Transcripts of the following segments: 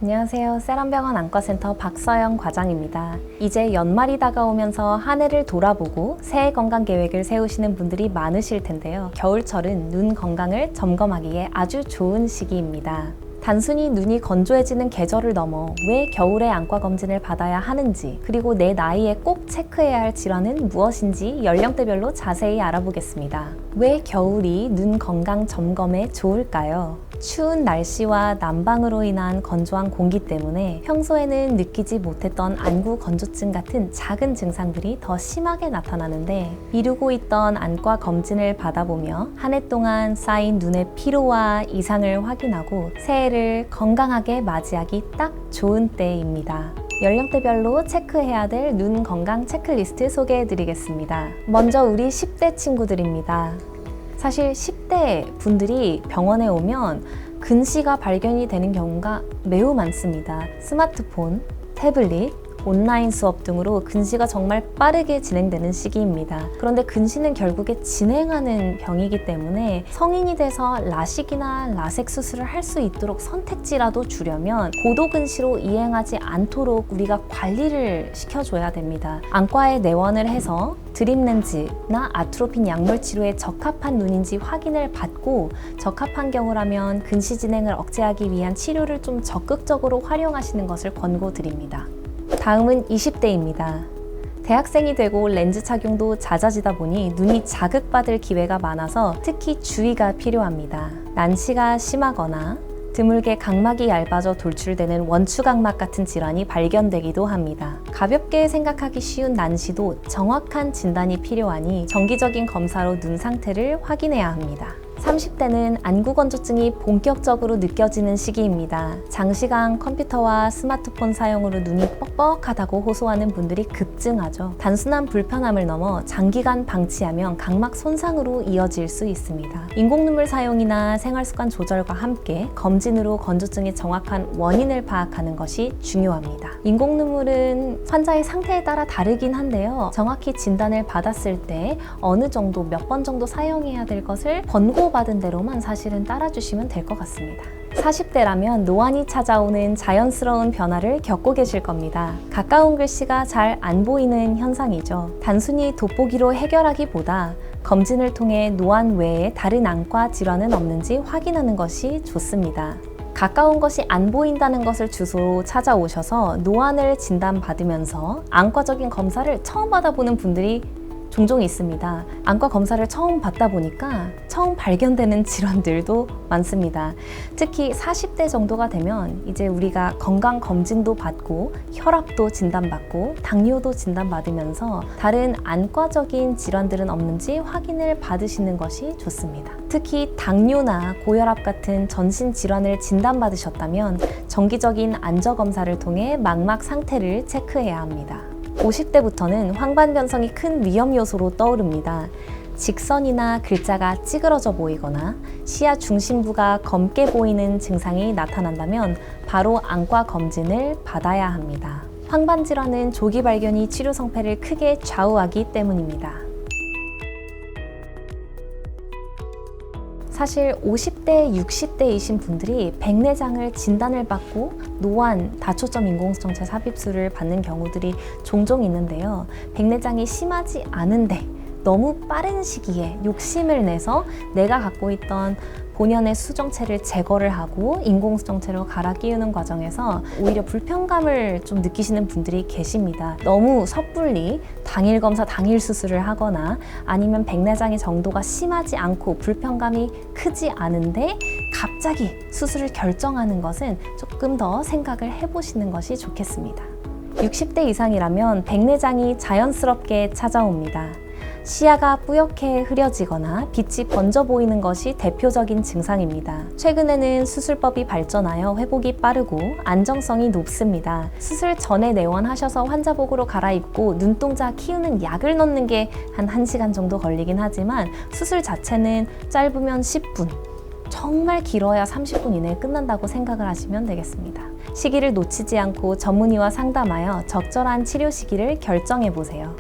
안녕하세요. 세란병원 안과센터 박서영 과장입니다. 이제 연말이 다가오면서 한 해를 돌아보고 새해 건강 계획을 세우시는 분들이 많으실 텐데요. 겨울철은 눈 건강을 점검하기에 아주 좋은 시기입니다. 단순히 눈이 건조해지는 계절을 넘어 왜 겨울에 안과 검진을 받아야 하는지, 그리고 내 나이에 꼭 체크해야 할 질환은 무엇인지 연령대별로 자세히 알아보겠습니다. 왜 겨울이 눈 건강 점검에 좋을까요? 추운 날씨와 난방으로 인한 건조한 공기 때문에 평소에는 느끼지 못했던 안구 건조증 같은 작은 증상들이 더 심하게 나타나는데, 미루고 있던 안과 검진을 받아보며 한 해 동안 쌓인 눈의 피로와 이상을 확인하고 새해를 건강하게 맞이하기 딱 좋은 때입니다. 연령대별로 체크해야 될 눈 건강 체크리스트 소개해드리겠습니다. 먼저 우리 10대 친구들입니다. 사실 10대 분들이 병원에 오면 근시가 발견이 되는 경우가 매우 많습니다. 스마트폰, 태블릿, 온라인 수업 등으로 근시가 정말 빠르게 진행되는 시기입니다. 그런데 근시는 결국에 진행하는 병이기 때문에 성인이 돼서 라식이나 라섹 수술을 할 수 있도록 선택지라도 주려면 고도근시로 이행하지 않도록 우리가 관리를 시켜줘야 됩니다. 안과에 내원을 해서 드립렌즈나 아트로핀 약물 치료에 적합한 눈인지 확인을 받고, 적합한 경우라면 근시 진행을 억제하기 위한 치료를 좀 적극적으로 활용하시는 것을 권고드립니다. 다음은 20대입니다. 대학생이 되고 렌즈 착용도 잦아지다 보니 눈이 자극받을 기회가 많아서 특히 주의가 필요합니다. 난시가 심하거나 드물게 각막이 얇아져 돌출되는 원추각막 같은 질환이 발견되기도 합니다. 가볍게 생각하기 쉬운 난시도 정확한 진단이 필요하니 정기적인 검사로 눈 상태를 확인해야 합니다. 30대는 안구 건조증이 본격적으로 느껴지는 시기입니다. 장시간 컴퓨터와 스마트폰 사용으로 눈이 뻑뻑하다고 호소하는 분들이 급증하죠. 단순한 불편함을 넘어 장기간 방치하면 각막 손상으로 이어질 수 있습니다. 인공눈물 사용이나 생활습관 조절과 함께 검진으로 건조증의 정확한 원인을 파악하는 것이 중요합니다. 인공눈물은 환자의 상태에 따라 다르긴 한데요. 정확히 진단을 받았을 때 어느 정도, 몇 번 정도 사용해야 될 것을 권고받은 대로만 사실은 따라주시면 될 것 같습니다. 40대라면 노안이 찾아오는 자연스러운 변화를 겪고 계실 겁니다. 가까운 글씨가 잘 안 보이는 현상이죠. 단순히 돋보기로 해결하기보다 검진을 통해 노안 외에 다른 안과 질환은 없는지 확인하는 것이 좋습니다. 가까운 것이 안 보인다는 것을 주소로 찾아오셔서 노안을 진단받으면서 안과적인 검사를 처음 받아보는 분들이 종종 있습니다. 안과 검사를 처음 받다 보니까 처음 발견되는 질환들도 많습니다. 특히 40대 정도가 되면 이제 우리가 건강검진도 받고 혈압도 진단받고 당뇨도 진단받으면서 다른 안과적인 질환들은 없는지 확인을 받으시는 것이 좋습니다. 특히 당뇨나 고혈압 같은 전신 질환을 진단받으셨다면 정기적인 안저검사를 통해 망막 상태를 체크해야 합니다. 50대부터는 황반 변성이 큰 위험 요소로 떠오릅니다. 직선이나 글자가 찌그러져 보이거나 시야 중심부가 검게 보이는 증상이 나타난다면 바로 안과 검진을 받아야 합니다. 황반 질환은 조기 발견이 치료 성패를 크게 좌우하기 때문입니다. 사실 50대, 60대이신 분들이 백내장을 진단을 받고 노안, 다초점 인공수정체 삽입술을 받는 경우들이 종종 있는데요. 백내장이 심하지 않은데 너무 빠른 시기에 욕심을 내서 내가 갖고 있던 본연의 수정체를 제거를 하고 인공수정체로 갈아 끼우는 과정에서 오히려 불편감을 좀 느끼시는 분들이 계십니다. 너무 섣불리 당일 검사, 당일 수술을 하거나 아니면 백내장의 정도가 심하지 않고 불편감이 크지 않은데 갑자기 수술을 결정하는 것은 조금 더 생각을 해보시는 것이 좋겠습니다. 60대 이상이라면 백내장이 자연스럽게 찾아옵니다. 시야가 뿌옇게 흐려지거나 빛이 번져 보이는 것이 대표적인 증상입니다. 최근에는 수술법이 발전하여 회복이 빠르고 안정성이 높습니다. 수술 전에 내원하셔서 환자복으로 갈아입고 눈동자 키우는 약을 넣는 게 한 1시간 정도 걸리긴 하지만 수술 자체는 짧으면 10분, 정말 길어야 30분 이내에 끝난다고 생각을 하시면 되겠습니다. 시기를 놓치지 않고 전문의와 상담하여 적절한 치료 시기를 결정해 보세요.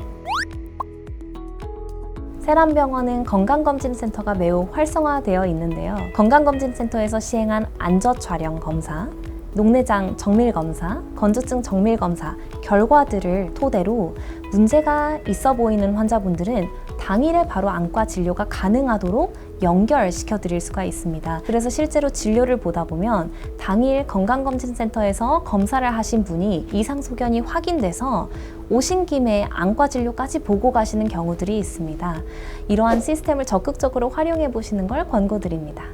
세란병원은 건강검진센터가 매우 활성화되어 있는데요. 건강검진센터에서 시행한 안저 촬영 검사, 녹내장 정밀검사, 건조증 정밀검사 결과들을 토대로 문제가 있어 보이는 환자분들은 당일에 바로 안과 진료가 가능하도록 연결시켜 드릴 수가 있습니다. 그래서 실제로 진료를 보다 보면 당일 건강검진센터에서 검사를 하신 분이 이상 소견이 확인돼서 오신 김에 안과 진료까지 보고 가시는 경우들이 있습니다. 이러한 시스템을 적극적으로 활용해 보시는 걸 권고드립니다.